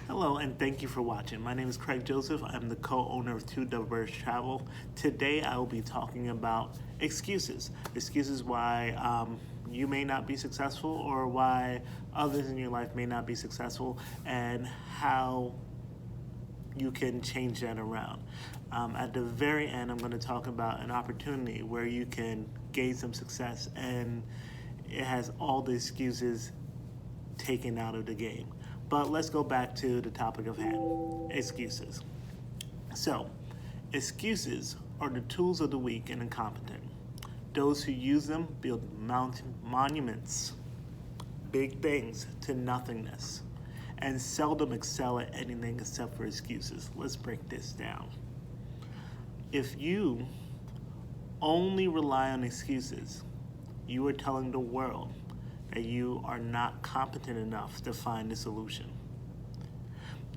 Hello and thank you for watching. My name is Craig Joseph. I'm the co-owner of WorldVentures Travel. Today I will be talking about excuses. Excuses why you may not be successful or why others in your life may not be successful and how you can change that around. At the very end, I'm going to talk about an opportunity where you can gain some success and it has all the excuses taken out of the game. But let's go back to the topic of hand, excuses. So, excuses are the tools of the weak and incompetent. Those who use them build monuments, big things, to nothingness, and seldom excel at anything except for excuses. Let's break this down. If you only rely on excuses, you are telling the world that you are not competent enough to find a solution.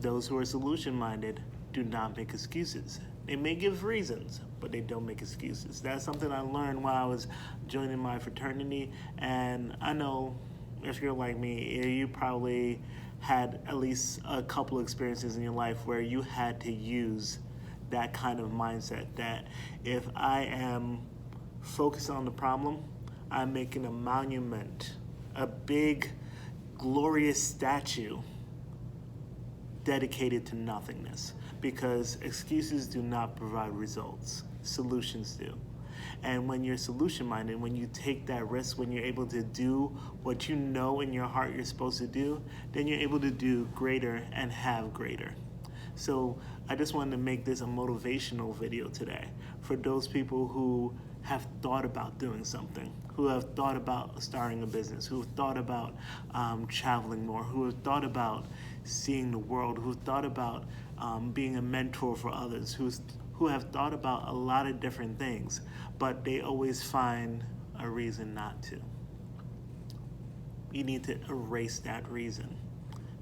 Those who are solution-minded do not make excuses. They may give reasons, but they don't make excuses. That's something I learned while I was joining my fraternity, and I know if you're like me, you probably had at least a couple experiences in your life where you had to use that kind of mindset that if I am focused on the problem, I'm making a monument, a big, glorious statue dedicated to nothingness, because excuses do not provide results, solutions do. And when you're solution-minded, when you take that risk, when you're able to do what you know in your heart you're supposed to do, then you're able to do greater and have greater. So I just wanted to make this a motivational video today for those people who have thought about doing something, who have thought about starting a business, who have thought about traveling more, who have thought about seeing the world, who have thought about being a mentor for others, who have thought about a lot of different things, but they always find a reason not to. You need to erase that reason,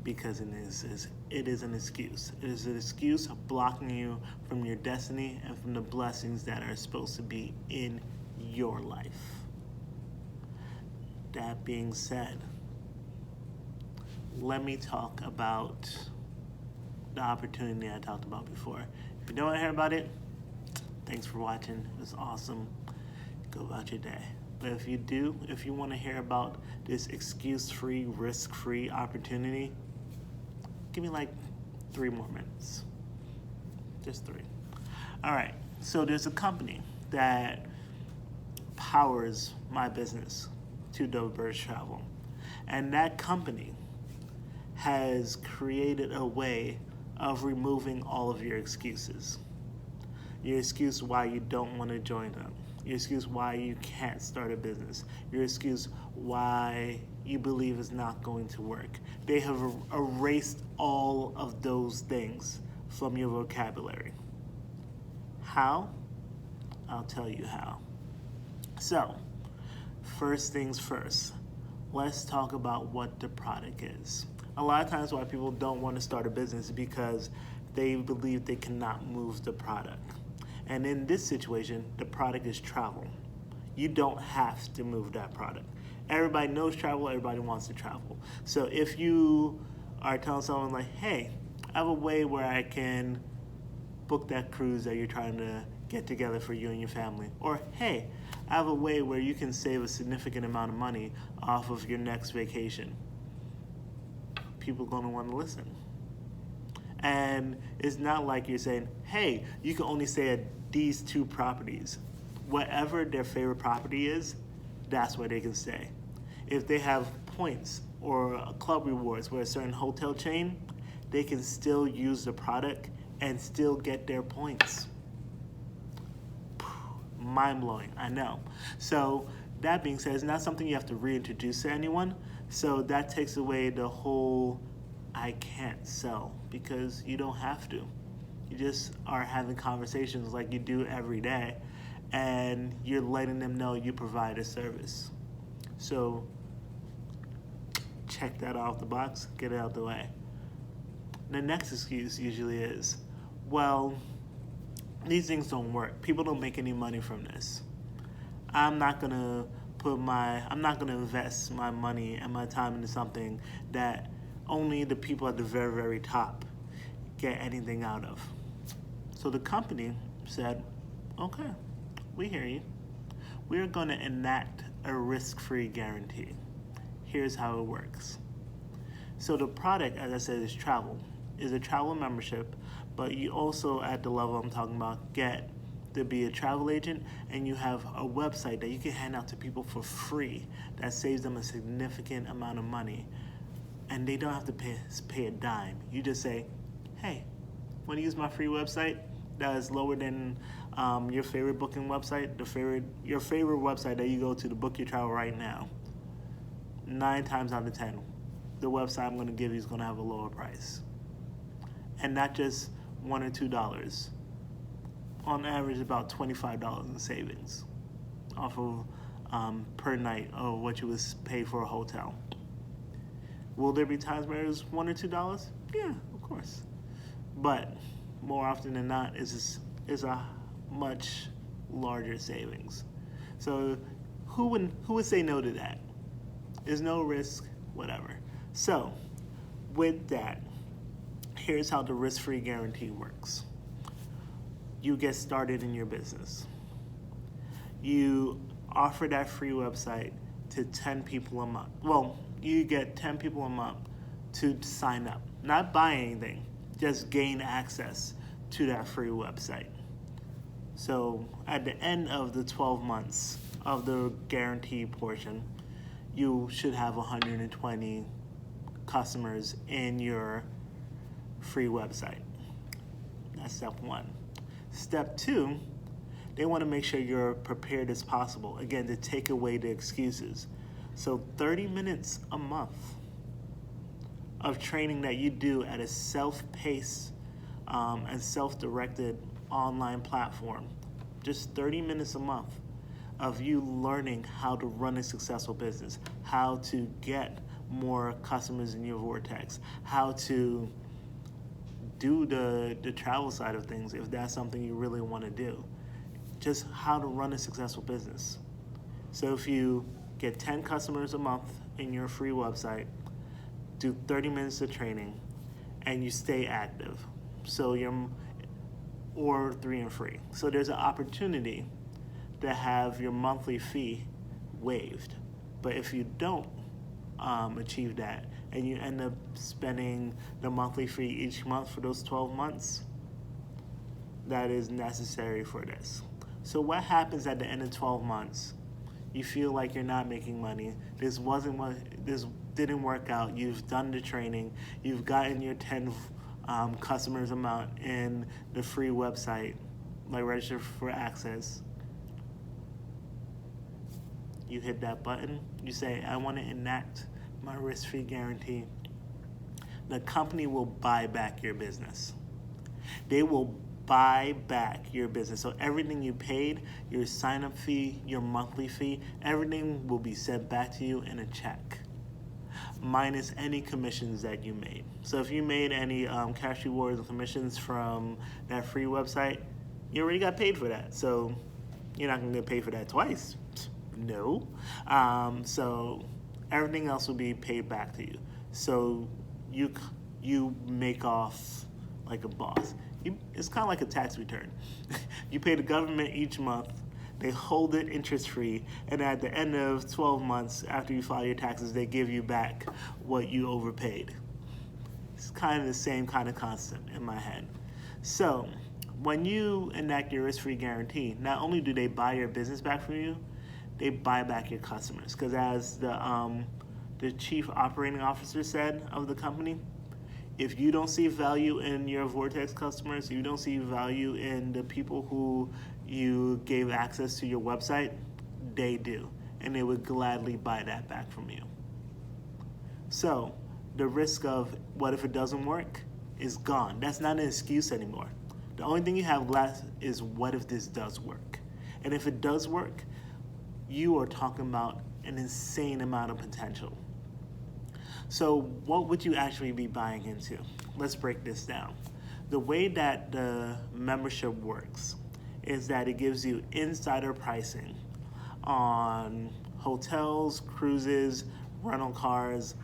because it is an excuse. It is an excuse blocking you from your destiny and from the blessings that are supposed to be in your life. That being said, let me talk about the opportunity I talked about before. If you don't want to hear about it, thanks for watching. It was awesome. Go about your day. But if you do, if you want to hear about this excuse-free, risk-free opportunity, give me like 3 more minutes. Just 3. All right, so there's a company that powers my business, WorldVentures Travel. And that company has created a way of removing all of your excuses. Your excuse why you don't want to join them. Your excuse why you can't start a business. Your excuse why you believe it's not going to work. They have erased all of those things from your vocabulary. How? I'll tell you how. So, first things first, let's talk about what the product is. A lot of times why people don't want to start a business is because they believe they cannot move the product. And in this situation, the product is travel. You don't have to move that product. Everybody knows travel, everybody wants to travel. So if you are telling someone like, hey, I have a way where I can book that cruise that you're trying to get together for you and your family. Or, hey, I have a way where you can save a significant amount of money off of your next vacation. People are gonna wanna listen. And it's not like you're saying, hey, you can only stay at these 2 properties. Whatever their favorite property is, that's where they can stay. If they have points or club rewards with a certain hotel chain, they can still use the product and still get their points. Mind-blowing, I know. So that being said, it's not something you have to reintroduce to anyone. So that takes away the whole I can't sell, because you don't have to. You just are having conversations like you do every day, and you're letting them know you provide a service. So check that off the box, get it out the way. The next excuse usually is, well, these things don't work. People don't make any money from this. I'm not gonna invest my money and my time into something that only the people at the very, very top get anything out of. So the company said, okay, we hear you. We're going to enact a risk-free guarantee. Here's how it works. So the product, as I said, is travel. Is a travel membership, but you also, at the level I'm talking about, get to be a travel agent, and you have a website that you can hand out to people for free that saves them a significant amount of money, and they don't have to pay a dime. You just say, hey, want to use my free website that is lower than your favorite booking website, your favorite website that you go to book your travel right now. 9 times out of 10, the website I'm going to give you is going to have a lower price. And not just $1 or $2. On average, about $25 in savings off of per night of what you would pay for a hotel. Will there be times where it's $1 or $2? Yeah, of course. But more often than not, is a much larger savings. So who would say no to that? There's no risk, whatever. So with that, here's how the risk-free guarantee works. You get started in your business. You offer that free website to 10 people a month. Well, you get 10 people a month to sign up. Not buy anything, just gain access to that free website. So at the end of the 12 months of the guarantee portion, you should have 120 customers in your free website. That's step 1. Step 2, they want to make sure you're prepared as possible, again, to take away the excuses. So 30 minutes a month of training that you do at a self-paced and self-directed online platform. Just 30 minutes a month of you learning how to run a successful business, how to get more customers in your vortex, how to do the travel side of things if that's something you really want to do. Just how to run a successful business. So if you get 10 customers a month in your free website, do 30 minutes of training, and you stay active. So or 3 and free. So there's an opportunity to have your monthly fee waived. But if you don't achieve that, and you end up spending the monthly fee each month for those 12 months, that is necessary for this. So what happens at the end of 12 months? You feel like you're not making money. This didn't work out. You've done the training. You've gotten your 10 customers amount in the free website, like register for access. You hit that button. You say, I want to enact my risk-free guarantee. The company will buy back your business. They will buy back your business. So everything you paid, your sign-up fee, your monthly fee, everything will be sent back to you in a check, minus any commissions that you made. So if you made any cash rewards and commissions from that free website, you already got paid for that. So you're not going to get paid for that twice. No. So everything else will be paid back to you. So you make off like a boss. It's kind of like a tax return. You pay the government each month. They hold it interest-free, and at the end of 12 months after you file your taxes, they give you back what you overpaid. It's kind of the same kind of concept in my head. So when you enact your risk-free guarantee, not only do they buy your business back from you, they buy back your customers. Because as the chief operating officer said of the company, if you don't see value in your Vortex customers, you don't see value in the people who you gave access to your website, they do. And they would gladly buy that back from you. So the risk of what if it doesn't work is gone. That's not an excuse anymore. The only thing you have left is what if this does work? And if it does work, you are talking about an insane amount of potential. So what would you actually be buying into? Let's break this down. The way that the membership works is that it gives you insider pricing on hotels, cruises, rental cars,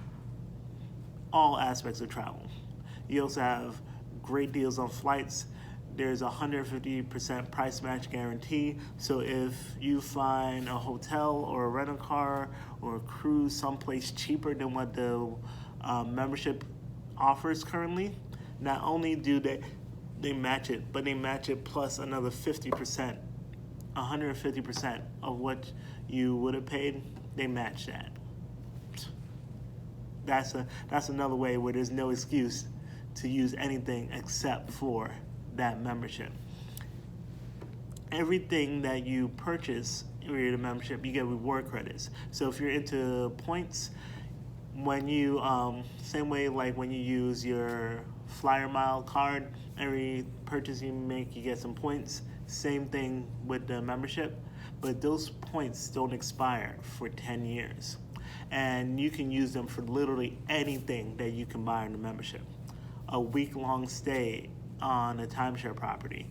all aspects of travel. You also have great deals on flights. There's a 150% price match guarantee. So if you find a hotel or a rental car or a cruise someplace cheaper than what the membership offers currently, not only do they match it, but they match it plus another 50%, 150% of what you would have paid. They match that. That's another way where there's no excuse to use anything except for that membership. Everything that you purchase with a membership, you get reward credits. So if you're into points, when you same way like when you use your flyer mile card, every purchase you make you get some points. Same thing with the membership, but those points don't expire for 10 years. And you can use them for literally anything that you can buy in the membership. A week-long stay on a timeshare property,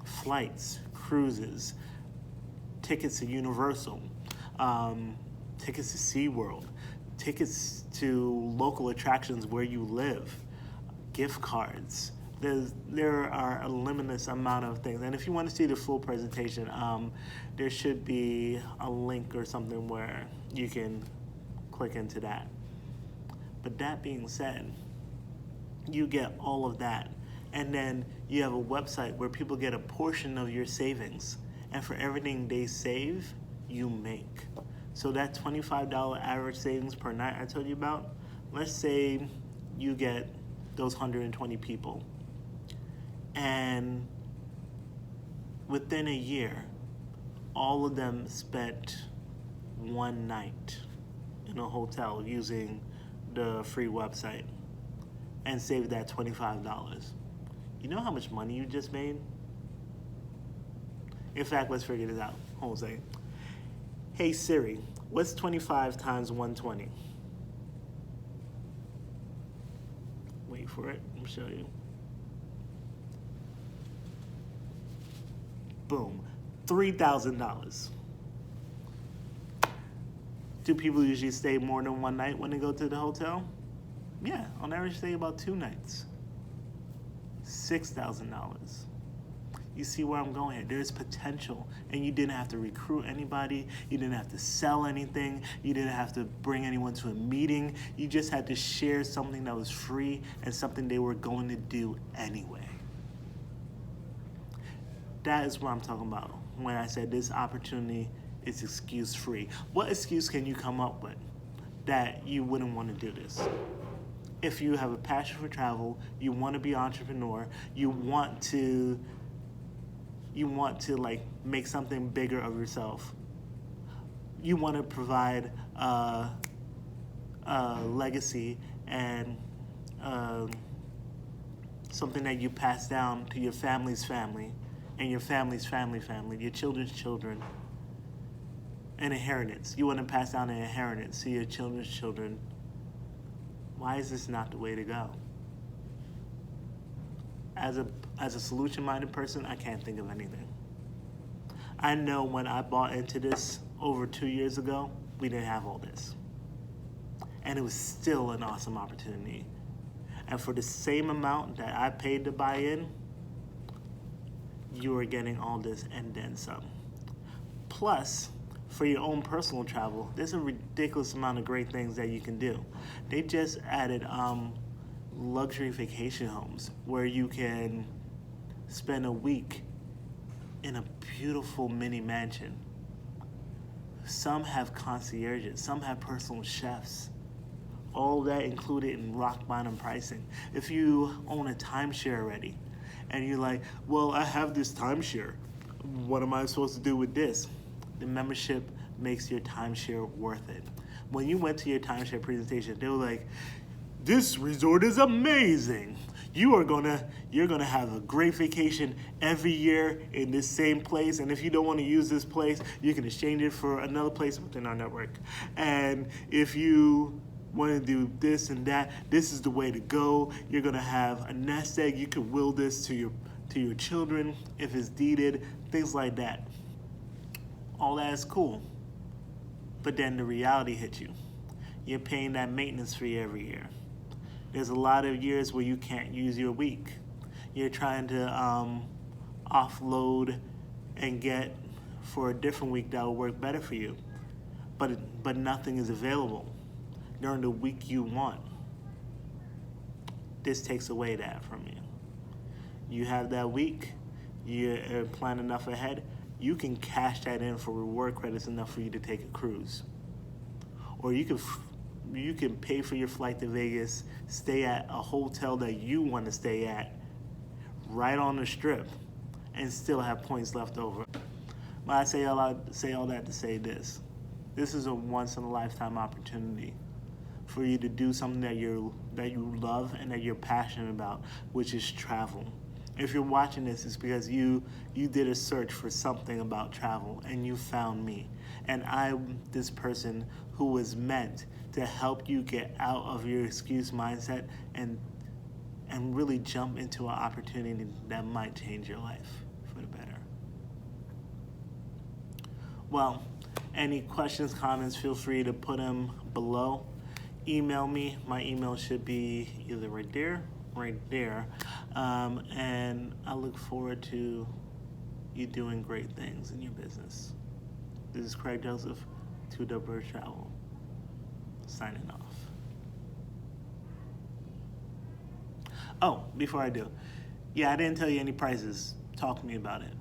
flights, cruises, tickets to Universal, tickets to SeaWorld, tickets to local attractions where you live, gift cards. There are a limitless amount of things. And if you want to see the full presentation, there should be a link or something where you can click into that. But that being said, you get all of that. And then you have a website where people get a portion of your savings. And for everything they save, you make. So that $25 average savings per night I told you about, let's say you get those 120 people. And within a year, all of them spent one night in a hotel using the free website and saved that $25. You know how much money you just made? In fact, let's figure this out. Hold on a second. Hey Siri, what's 25 times 120? Wait for it, I'll show you. Boom, $3,000. Do people usually stay more than one night when they go to the hotel? Yeah, on average stay about 2 nights. $6,000. You see where I'm going here? There's potential, and you didn't have to recruit anybody. You didn't have to sell anything. You didn't have to bring anyone to a meeting. You just had to share something that was free and something they were going to do anyway. That is what I'm talking about when I said this opportunity is excuse-free. What excuse can you come up with that you wouldn't want to do this? If you have a passion for travel, you want to be an entrepreneur, you want to like make something bigger of yourself. You want to provide a legacy and something that you pass down to your family's family and your family's family, your children's children. An inheritance. You want to pass down an inheritance to your children's children. Why is this not the way to go? As a solution-minded person, I can't think of anything. I know when I bought into this over 2 years ago, we didn't have all this. And it was still an awesome opportunity. And for the same amount that I paid to buy in, you are getting all this and then some. Plus, for your own personal travel, there's a ridiculous amount of great things that you can do. They just added luxury vacation homes where you can spend a week in a beautiful mini mansion. Some have concierges, some have personal chefs. All that included in rock bottom pricing. If you own a timeshare already, and you're like, well, I have this timeshare. What am I supposed to do with this? The membership makes your timeshare worth it. When you went to your timeshare presentation, they were like, this resort is amazing. You're gonna have a great vacation every year in this same place, and if you don't want to use this place, you can exchange it for another place within our network. And if you want to do this and that, this is the way to go. You're gonna have a nest egg. You could will this to your children if it's deeded, things like that. All that is cool. But then the reality hits you. You're paying that maintenance fee every year. There's a lot of years where you can't use your week. You're trying to offload and get for a different week that will work better for you, but nothing is available during the week you want. This takes away that from you. You have that week, you're planning enough ahead, you can cash that in for reward credits enough for you to take a cruise. Or you can pay for your flight to Vegas, stay at a hotel that you want to stay at right on the strip, and still have points left over. But I say all that to say this. This is a once-in-a-lifetime opportunity for you to do something that you love and that you're passionate about, which is travel. If you're watching this, it's because you did a search for something about travel and you found me. And I'm this person who was meant to help you get out of your excuse mindset and really jump into an opportunity that might change your life for the better. Well, any questions, comments, feel free to put them below. Email me. My email should be either right there. And I look forward to you doing great things in your business. This is Craig Joseph, 2W Travel, signing off. Oh, before I do, I didn't tell you any prices. Talk to me about it.